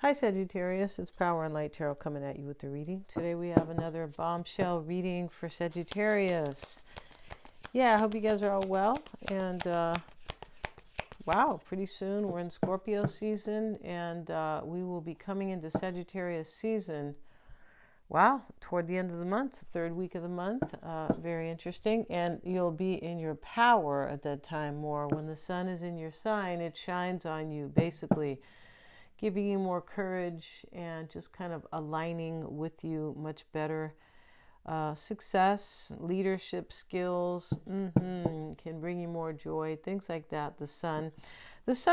Hi Sagittarius, it's Power and Light Tarot coming at you with the reading. Today we have another bombshell reading for Sagittarius. Yeah, I hope you guys are all well. And wow, pretty soon we're in Scorpio season, and we will be coming into Sagittarius season. Wow, toward the end of the month, third week of the month. Very interesting. And you'll be in your power at that time more. When the sun is in your sign, it shines on you, basically giving you more courage and just kind of aligning with you much better. Success, leadership skills can bring you more joy, things like that. The sun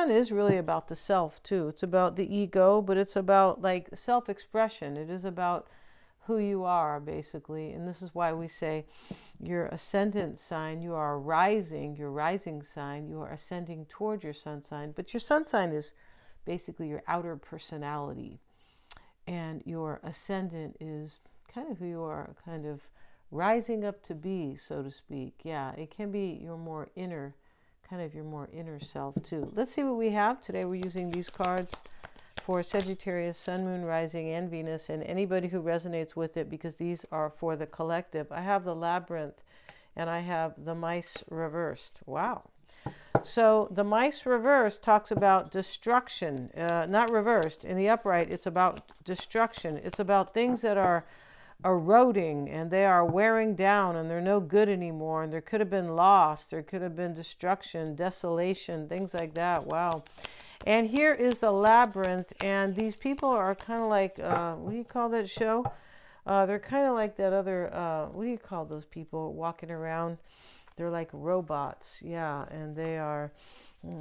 is really about the self too. It's about the ego, but it's about like self-expression. It is about who you are, basically. And this is why we say your ascendant sign, you are rising, your rising sign, you are ascending toward your sun sign, but your sun sign is basically your outer personality, and your ascendant is kind of who you are, kind of rising up to be, so to speak. Yeah, it can be your more inner, kind of your more inner self too. Let's see what we have today. We're using these cards for Sagittarius, Sun, Moon, Rising, and Venus, and anybody who resonates with it, because these are for the collective. I have the Labyrinth and I have the Mice reversed. Wow. So the Mice reverse talks about destruction, not reversed. In the upright, it's about destruction. It's about things that are eroding and they are wearing down and they're no good anymore. And there could have been loss. There could have been destruction, desolation, things like that. Wow. And here is the Labyrinth. And these people are kind of like, what do you call that show? They're kind of like that other, what do you call those people walking around? They're like robots, yeah, and they are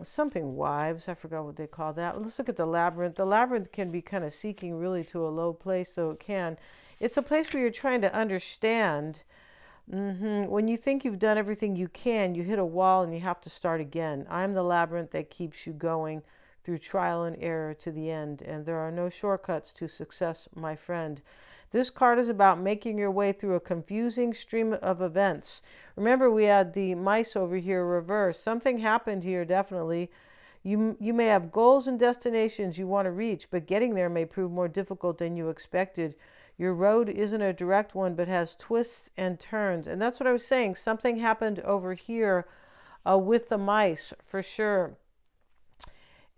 something wives. I forgot what they call that. Let's look at the Labyrinth. The Labyrinth can be kind of seeking really to a low place, so it can. It's a place where you're trying to understand. When you think you've done everything you can, you hit a wall and you have to start again. I'm the Labyrinth that keeps you going through trial and error to the end, and there are no shortcuts to success, my friend. This card is about making your way through a confusing stream of events. Remember, we had the Mice over here reversed. Something happened here, definitely. You may have goals and destinations you want to reach, but getting there may prove more difficult than you expected. Your road isn't a direct one, but has twists and turns. And that's what I was saying. Something happened over here with the Mice, for sure.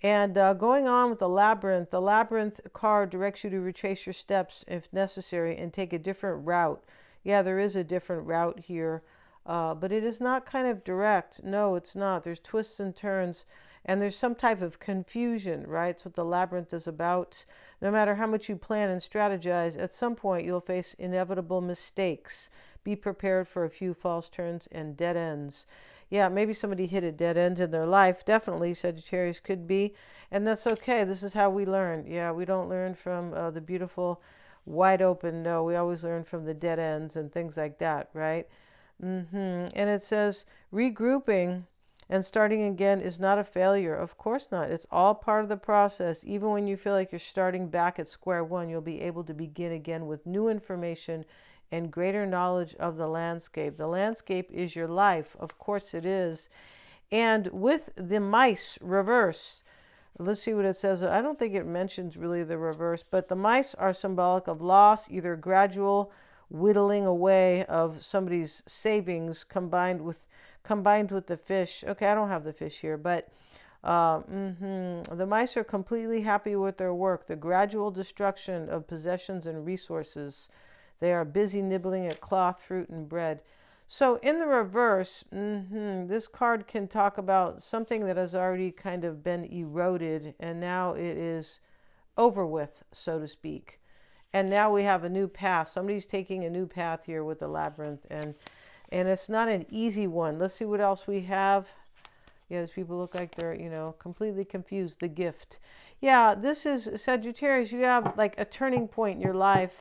And going on with the Labyrinth card directs you to retrace your steps if necessary and take a different route. Yeah, there is a different route here, but it is not kind of direct. No, it's not. There's twists and turns, and there's some type of confusion, right? That's what the Labyrinth is about. No matter how much you plan and strategize, at some point you'll face inevitable mistakes. Be prepared for a few false turns and dead ends. Yeah, maybe somebody hit a dead end in their life. Definitely, Sagittarius could be. And that's okay. This is how we learn. Yeah, we don't learn from the beautiful, wide open. No, we always learn from the dead ends and things like that, right? And it says, regrouping and starting again is not a failure. Of course not. It's all part of the process. Even when you feel like you're starting back at square one, you'll be able to begin again with new information and greater knowledge of the landscape. The landscape is your life. Of course it is. And with the Mice reverse, let's see what it says. I don't think it mentions really the reverse, but the Mice are symbolic of loss, either gradual whittling away of somebody's savings combined with the fish. Okay, I don't have the fish here, but the Mice are completely happy with their work. The gradual destruction of possessions and resources. They are busy nibbling at cloth, fruit, and bread. So in the reverse, this card can talk about something that has already kind of been eroded, and now it is over with, so to speak. And now we have a new path. Somebody's taking a new path here with the Labyrinth, and it's not an easy one. Let's see what else we have. Yeah, these people look like they're, completely confused. The Gift. Yeah, this is Sagittarius. You have like a turning point in your life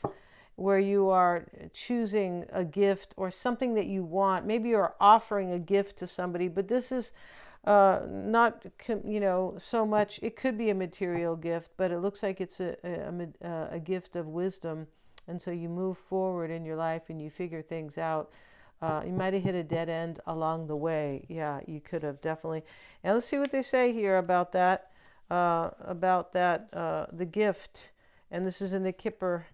where you are choosing a gift or something that you want. Maybe you're offering a gift to somebody, but this is not, so much. It could be a material gift, but it looks like it's a gift of wisdom. And so you move forward in your life and you figure things out. You might have hit a dead end along the way. Yeah, you could have, definitely. And let's see what they say here about that. about that, the gift. And this is in the Kipper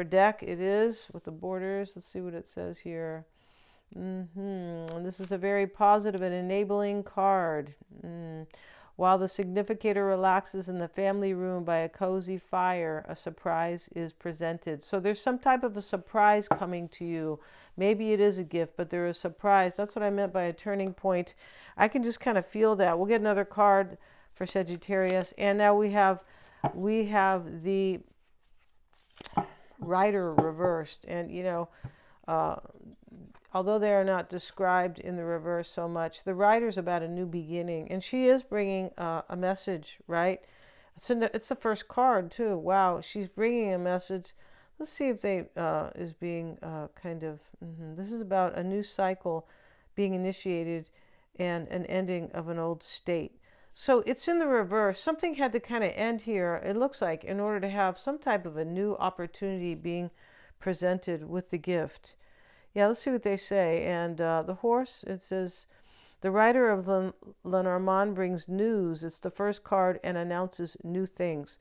deck. It is with the borders. Let's see what it says here. And this is a very positive and enabling card. While the significator relaxes in the family room by a cozy fire, a surprise is presented. So there's some type of a surprise coming to you. Maybe it is a gift, but there is a surprise. That's what I meant by a turning point. I can just kind of feel that. We'll get another card for Sagittarius. And now we have the Rider reversed. And, you know, although they are not described in the reverse so much, the Rider's about a new beginning. And she is bringing a message, right? It's the first card, too. Wow, she's bringing a message. Let's see if they is being kind of... This is about a new cycle being initiated and an ending of an old state. So it's in the reverse. Something had to kind of end here, it looks like, in order to have some type of a new opportunity being presented with the gift. Yeah, let's see what they say. And the horse, it says, the Rider of Lenormand brings news. It's the first card and announces new things.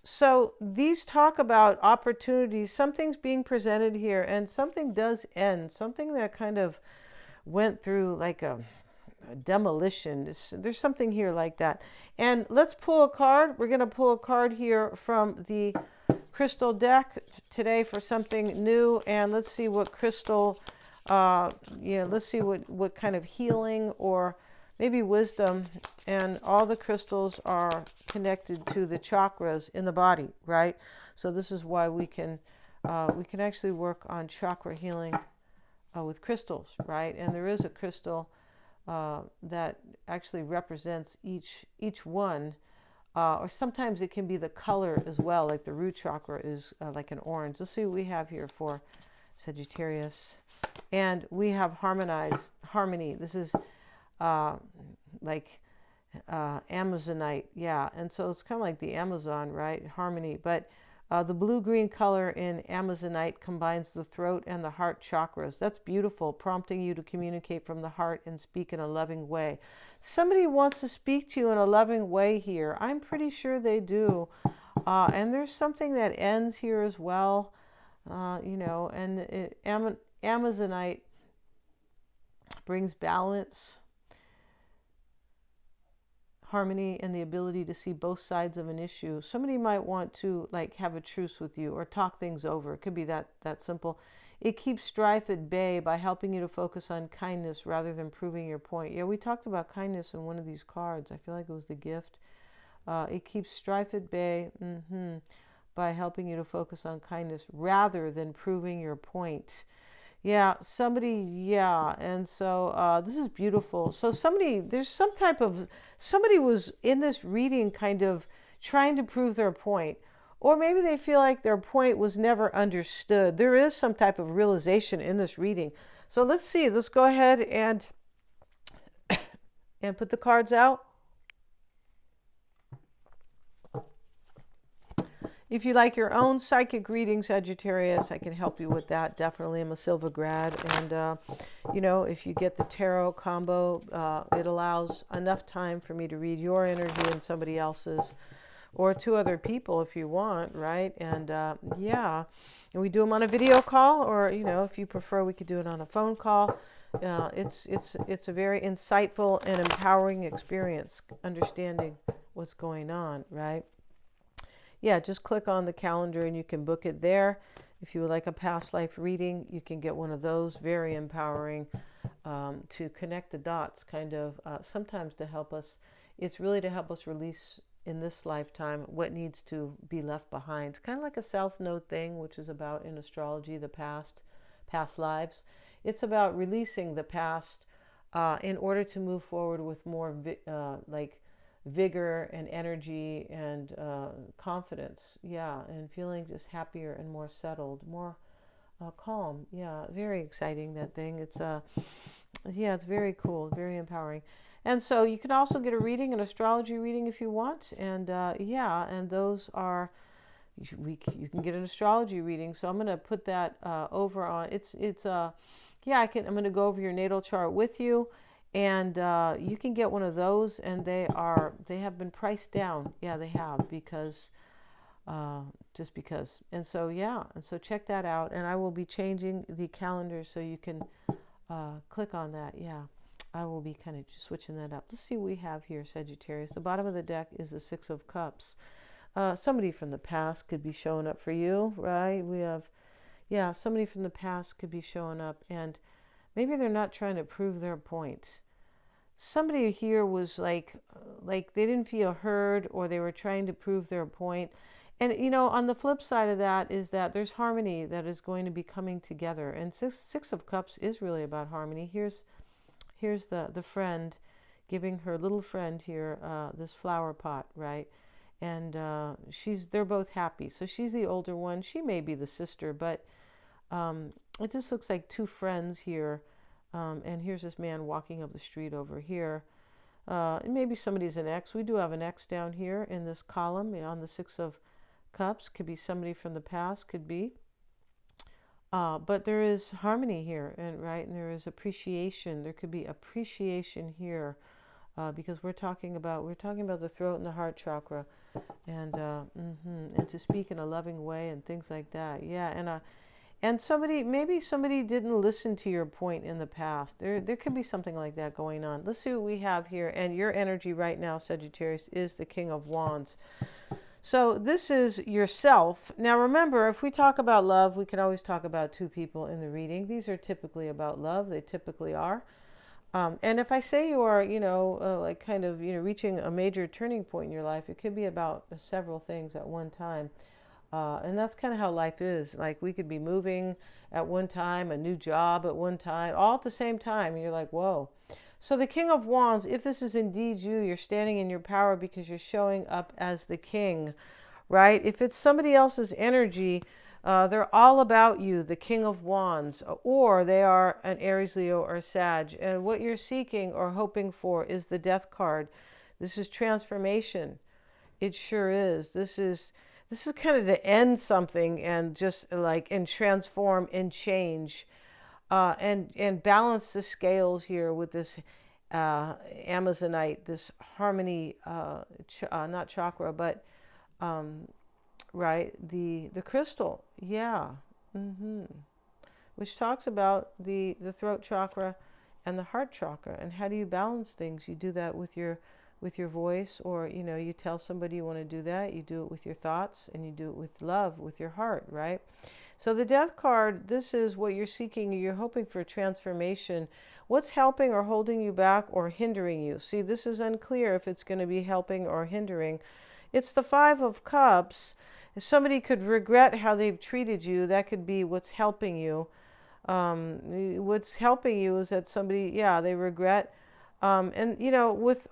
So these talk about opportunities. Something's being presented here, and something does end. Something that kind of went through like a demolition. There's something here like that. And let's pull a card. We're going to pull a card here from the crystal deck today for something new. And let's see what crystal, let's see what kind of healing or maybe wisdom. And all the crystals are connected to the chakras in the body, right? So this is why we can actually work on chakra healing with crystals, right? And there is a crystal that actually represents each one, or sometimes it can be the color as well, like the root chakra is like an orange. Let's see what we have here for Sagittarius. And we have harmony. This is like Amazonite, yeah. And so it's kind of like the Amazon, right? Harmony. But the blue-green color in Amazonite combines the throat and the heart chakras. That's beautiful, prompting you to communicate from the heart and speak in a loving way. Somebody wants to speak to you in a loving way here. I'm pretty sure they do. And there's something that ends here as well, and Amazonite brings balance, harmony, and the ability to see both sides of an issue. Somebody might want to like have a truce with you or talk things over. It could be that simple. It keeps strife at bay by helping you to focus on kindness rather than proving your point. Yeah, we talked about kindness in one of these cards. I feel like it was the gift. It keeps strife at bay by helping you to focus on kindness rather than proving your point. Yeah, and so this is beautiful. So there's some type of, somebody was in this reading kind of trying to prove their point. Or maybe they feel like their point was never understood. There is some type of realization in this reading. So let's see, let's go ahead and put the cards out. If you like your own psychic reading, Sagittarius, I can help you with that. Definitely, I'm a Silva grad. And, if you get the tarot combo, it allows enough time for me to read your energy and somebody else's, or two other people if you want, right? And, and we do them on a video call, or, if you prefer, we could do it on a phone call. It's a very insightful and empowering experience, understanding what's going on, right? Yeah, just click on the calendar and you can book it there. If you would like a past life reading, you can get one of those. Very empowering to connect the dots, kind of, sometimes to help us. It's really to help us release in this lifetime what needs to be left behind. It's kind of like a South Node thing, which is about, in astrology, the past lives. It's about releasing the past in order to move forward with more vigor and energy and confidence, and feeling just happier and more settled, more calm. Yeah, very exciting, that thing. It's it's very cool, very empowering. And so you can also get a reading, an astrology reading if you want. And and those are, you can get an astrology reading. So I'm going to put that over on, I'm going to go over your natal chart with you. And you can get one of those, and they have been priced down. Yeah, they have, because just because. And so, yeah, and so check that out. And I will be changing the calendar so you can click on that. Yeah, I will be kind of switching that up. Let's see what we have here, Sagittarius. The bottom of the deck is the Six of Cups. Somebody from the past could be showing up for you, right? We have, yeah, somebody from the past could be showing up, and maybe they're not trying to prove their point. Somebody here was like they didn't feel heard, or they were trying to prove their point. And on the flip side of that is that there's harmony that is going to be coming together. And Six of Cups is really about harmony. Here's the friend giving her little friend here this flower pot, right? And they're both happy. So she's the older one. She may be the sister, but it just looks like two friends here. And here's this man walking up the street over here. Maybe somebody's an ex. We do have an ex down here in this column on the Six of Cups. Could be somebody from the past, could be. But there is harmony here, and there is appreciation. There could be appreciation here, because we're talking about the throat and the heart chakra, and and to speak in a loving way and things like that. Yeah, and maybe somebody didn't listen to your point in the past. There could be something like that going on. Let's see what we have here. And your energy right now, Sagittarius, is the King of Wands. So this is yourself. Now remember, if we talk about love, we can always talk about two people in the reading. These are typically about love. They typically are. And if I say you are, reaching a major turning point in your life, it could be about several things at one time. And that's kind of how life is. Like, we could be moving at one time, a new job at one time, all at the same time. And you're like, whoa. So the King of Wands, if this is indeed you, you're standing in your power because you're showing up as the king, right? If it's somebody else's energy, they're all about you, the King of Wands, or they are an Aries, Leo, or Sag. And what you're seeking or hoping for is the Death card. This is transformation. It sure is. This is kind of to end something and just and transform and change, and balance the scales here with this Amazonite, this harmony, not chakra, but the crystal, yeah, which talks about the throat chakra and the heart chakra, and how do you balance things? You do that with your voice, or you tell somebody you want to do that. You do it with your thoughts, and you do it with love, with your heart, right? So the Death card, this is what you're seeking. You're hoping for transformation. What's helping or holding you back or hindering you? See, this is unclear if it's going to be helping or hindering. It's the Five of Cups. If somebody could regret how they've treated you, that could be what's helping you. What's helping you is that somebody, they regret. And with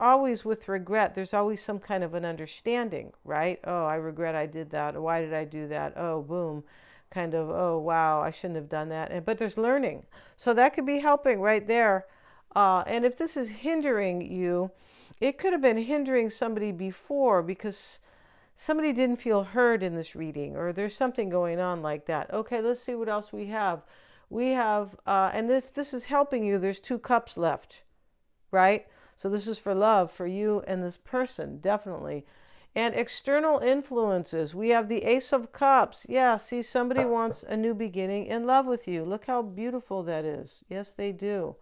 regret, there's always some kind of an understanding, right? Oh, I regret I did that. Why did I do that? Oh, boom. Kind of, oh, wow, I shouldn't have done that. But there's learning. So that could be helping right there. And if this is hindering you, it could have been hindering somebody before because somebody didn't feel heard in this reading, or there's something going on like that. Okay, let's see what else we have. We have, and if this is helping you, there's 2 cups left, right? So this is for love, for you and this person, definitely. And external influences, we have the Ace of Cups. Yeah, see, somebody wants a new beginning in love with you. Look how beautiful that is. Yes, they do.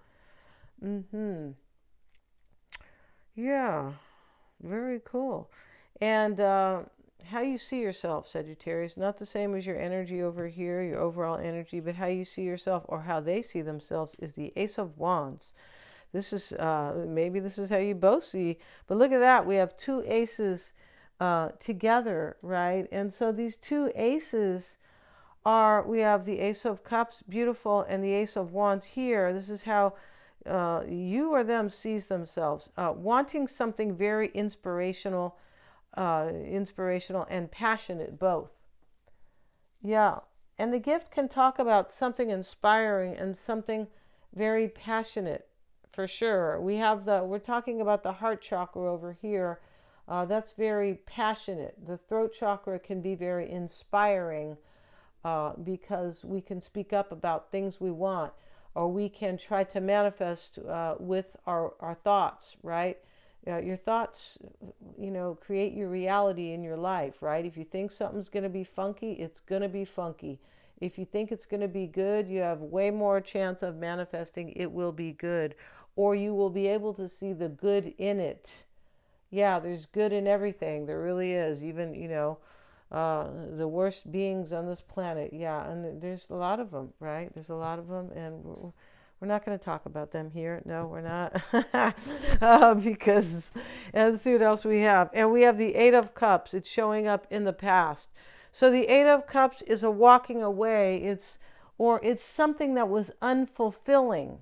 Yeah, very cool. And how you see yourself, Sagittarius, not the same as your energy over here, your overall energy, but how you see yourself or how they see themselves is the Ace of Wands. This is, maybe this is how you both see, but look at that. We have 2 aces together, right? And so these 2 aces we have the Ace of Cups, beautiful, and the Ace of Wands here. This is how you or them sees themselves, wanting something very inspirational and passionate, both. Yeah, and the gift can talk about something inspiring and something very passionate, for sure. We're talking about the heart chakra over here. That's very passionate. The throat chakra can be very inspiring because we can speak up about things we want, or we can try to manifest with our thoughts, right? Your thoughts, create your reality in your life, right? If you think something's going to be funky, it's going to be funky. If you think it's going to be good, you have way more chance of manifesting it will be good, or you will be able to see the good in it. Yeah, there's good in everything. There really is. Even, the worst beings on this planet. Yeah, and there's a lot of them, right? There's a lot of them, and we're not going to talk about them here. No, we're not. Because, and let's see what else we have. And we have the Eight of Cups. It's showing up in the past. So the Eight of Cups is a walking away. It's something that was unfulfilling,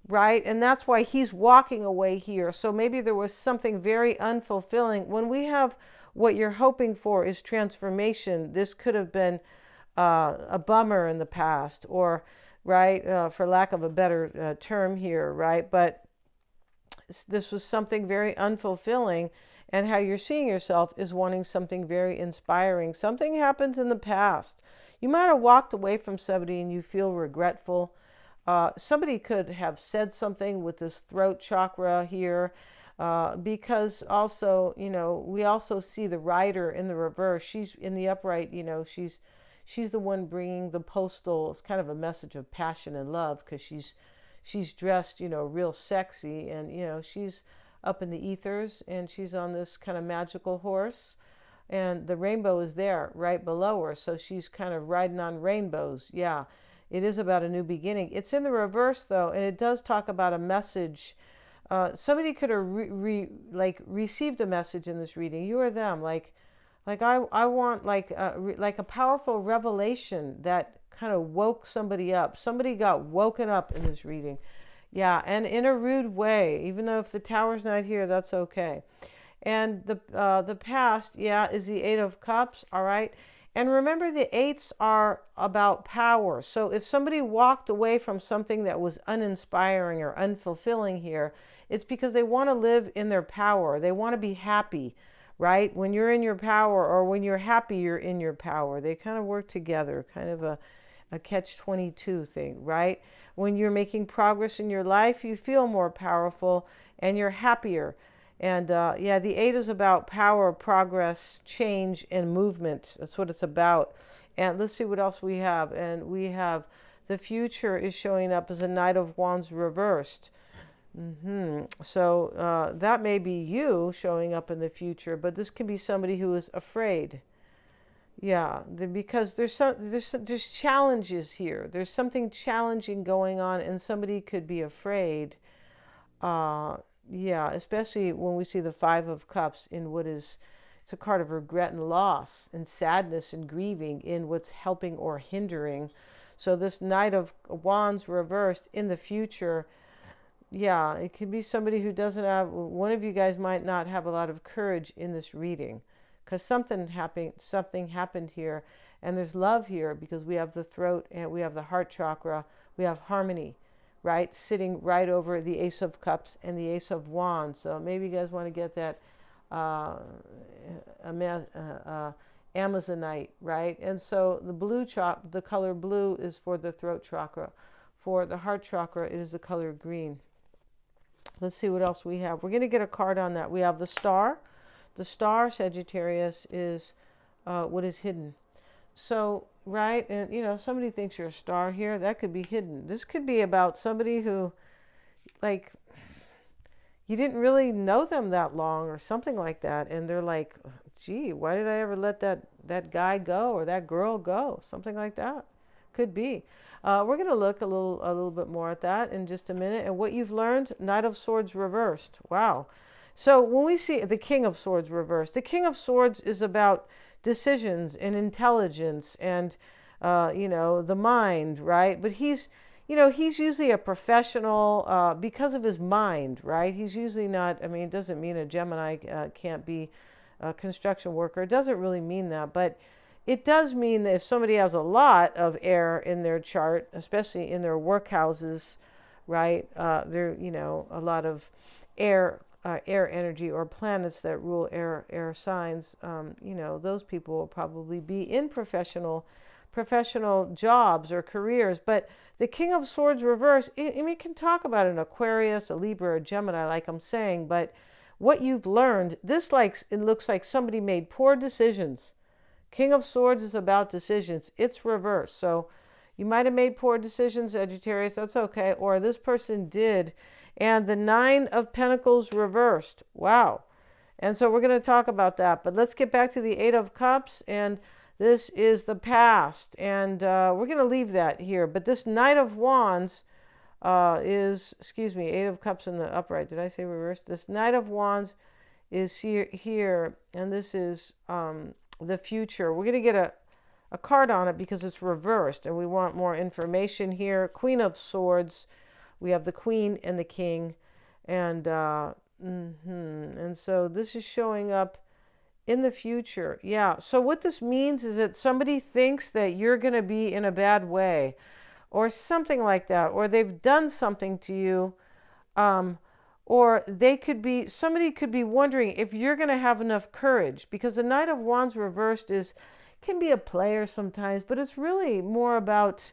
right? And that's why he's walking away here. So maybe there was something very unfulfilling. When we have what you're hoping for is transformation, this could have been a bummer in the past, or, right, for lack of a better term here, right? But this was something very unfulfilling, and how you're seeing yourself is wanting something very inspiring. Something happens in the past. You might have walked away from somebody and you feel regretful. Somebody could have said something with this throat chakra here, because also, we also see the rider in the reverse. She's in the upright, she's the one bringing the postal. It's kind of a message of passion and love, because she's dressed, real sexy, and, she's up in the ethers, and she's on this kind of magical horse, and the rainbow is there right below her. So she's kind of riding on rainbows. Yeah. It is about a new beginning. It's in the reverse, though, and it does talk about a message. Somebody could have received a message in this reading. You or them, I want like a powerful revelation that kind of woke somebody up. Somebody got woken up in this reading. Yeah, and in a rude way. Even though if the tower's not here, that's okay. And the past, yeah, is the Eight of Cups. All right. And remember, the eights are about power. So if somebody walked away from something that was uninspiring or unfulfilling here, it's because they want to live in their power. They want to be happy, right? When you're in your power, or when you're happy, you're in your power. They kind of work together, kind of a catch-22 thing, right? When you're making progress in your life, you feel more powerful and you're happier. And yeah, the eight is about power, progress, change, and movement. That's what it's about. And let's see what else we have. And we have the future is showing up as a Knight of Wands reversed. So that may be you showing up in the future, but this can be somebody who is afraid. Yeah, because there's challenges here. There's something challenging going on, and somebody could be afraid. Yeah, especially when we see the Five of Cups in it's a card of regret and loss and sadness and grieving in what's helping or hindering. So this Knight of Wands reversed in the future, yeah, it could be somebody who doesn't have, one of you guys might not have a lot of courage in this reading, because something happened here, and there's love here, because we have the throat and we have the heart chakra, we have harmony, right, sitting right over the Ace of Cups and the Ace of Wands. So maybe you guys want to get that Amazonite, right? And so the color blue is for the throat chakra. For the heart chakra, it is the color green. Let's see what else we have. We're going to get a card on that. We have the star. The star, Sagittarius, is what is hidden. So, right, and somebody thinks you're a star here. That could be hidden. This could be about somebody who, like, you didn't really know them that long or something like that, and they're like, gee, why did I ever let that guy go or that girl go? Something like that. Could be. We're going to look a little bit more at that in just a minute. And what you've learned, Knight of Swords reversed. Wow. So when we see the King of Swords reversed, the King of Swords is about decisions and intelligence and, the mind, right? But he's usually a professional because of his mind, right? He's usually not, it doesn't mean a Gemini can't be a construction worker. It doesn't really mean that, but it does mean that if somebody has a lot of air in their chart, especially in their workhouses, right? There, a lot of air energy or planets that rule air signs. Those people will probably be in professional professional jobs or careers. But the King of Swords reverse, it can talk about an Aquarius, a Libra, a Gemini, like I'm saying, but what you've learned, it looks like somebody made poor decisions. King of Swords is about decisions. It's reverse. So you might have made poor decisions, Sagittarius. That's okay. Or this person did. And the Nine of Pentacles reversed. Wow. And so we're going to talk about that. But let's get back to the Eight of Cups. And this is the past. And we're going to leave that here. But this Knight of Wands Eight of Cups in the upright. Did I say reverse? This Knight of Wands is here. And this is the future. We're going to get a card on it because it's reversed. And we want more information here. Queen of Swords. We have the Queen and the King. And and so this is showing up in the future. Yeah. So what this means is that somebody thinks that you're going to be in a bad way or something like that, or they've done something to you, or somebody could be wondering if you're going to have enough courage, because the Knight of Wands reversed can be a player sometimes, but it's really more about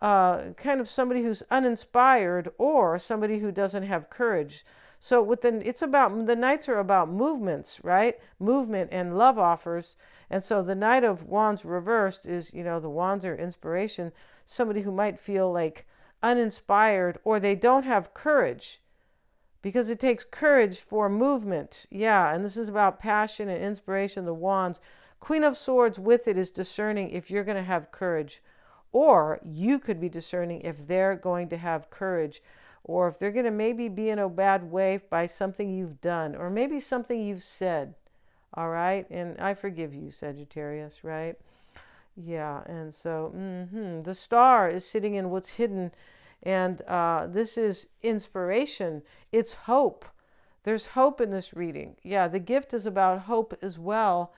kind of somebody who's uninspired or somebody who doesn't have courage. So the Knights are about movements, right? Movement and love offers. And so the Knight of Wands reversed is, the wands are inspiration. Somebody who might feel like uninspired or they don't have courage, because it takes courage for movement. Yeah, and this is about passion and inspiration, the wands. Queen of Swords with it is discerning if you're going to have courage, or you could be discerning if they're going to have courage, or if they're going to maybe be in a bad way by something you've done, or maybe something you've said. All right? And I forgive you, Sagittarius, right? Yeah, and so the star is sitting in what's hidden, and this is inspiration. It's hope. There's hope in this reading. Yeah, the gift is about hope as well.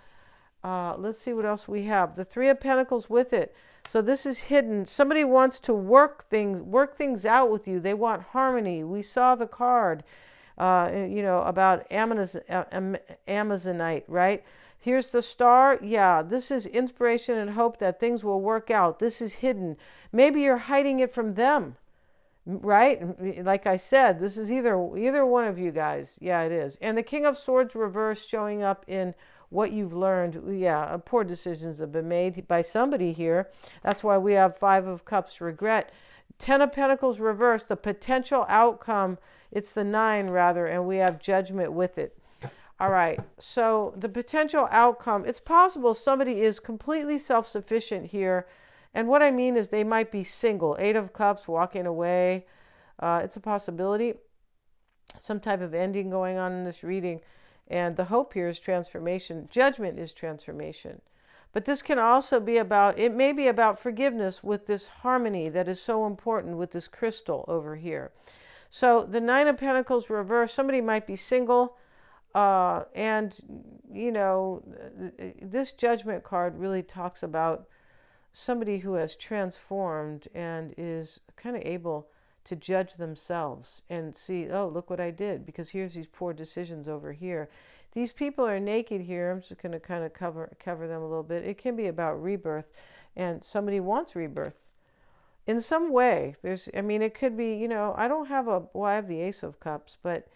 Let's see what else we have. The Three of Pentacles with it. So this is hidden. Somebody wants to work things out with you. They want harmony. We saw the card, about Amazonite, right? Here's the star. Yeah, this is inspiration and hope that things will work out. This is hidden. Maybe you're hiding it from them, right? Like I said, this is either one of you guys. Yeah, it is. And the King of Swords reverse showing up in what you've learned. Yeah, poor decisions have been made by somebody here. That's why we have Five of Cups, regret. Ten of Pentacles reverse, the potential outcome. It's the 9 rather, and we have judgment with it. All right, so the potential outcome, it's possible somebody is completely self-sufficient here. And what I mean is they might be single. 8 of Cups, walking away. It's a possibility. Some type of ending going on in this reading. And the hope here is transformation. Judgment is transformation. But this can also be it may be about forgiveness with this harmony that is so important with this crystal over here. So the 9 of Pentacles reverse, somebody might be single. And, this judgment card really talks about somebody who has transformed and is kind of able to judge themselves and see, oh, look what I did, because here's these poor decisions over here. These people are naked here. I'm just going to kind of cover them a little bit. It can be about rebirth, and somebody wants rebirth in some way. It could be, I don't have I have the Ace of Cups, but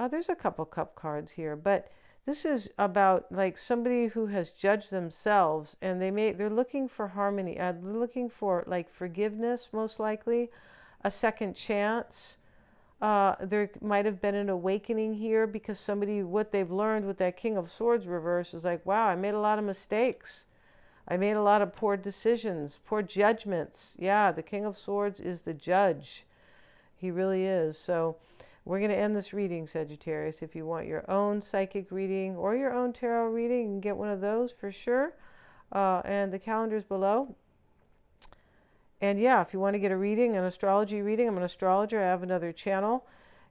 there's a couple cup cards here. But this is about like somebody who has judged themselves, and they're looking for harmony. They're looking for like forgiveness, most likely, a second chance. There might have been an awakening here, because what they've learned with that King of Swords reverse is like, wow, I made a lot of mistakes. I made a lot of poor decisions, poor judgments. Yeah, the King of Swords is the judge. He really is. So we're going to end this reading, Sagittarius. If you want your own psychic reading or your own tarot reading, you can get one of those for sure. And the calendar's below. And yeah, if you want to get a reading, an astrology reading, I'm an astrologer. I have another channel.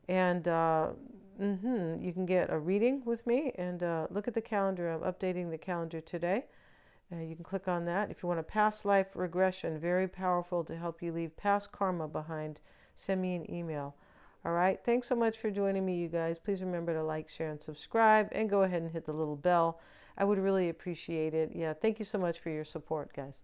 And you can get a reading with me. And look at the calendar. I'm updating the calendar today. You can click on that. If you want a past life regression, very powerful to help you leave past karma behind, send me an email. All right. Thanks so much for joining me, you guys. Please remember to like, share, and subscribe. And go ahead and hit the little bell. I would really appreciate it. Yeah. Thank you so much for your support, guys.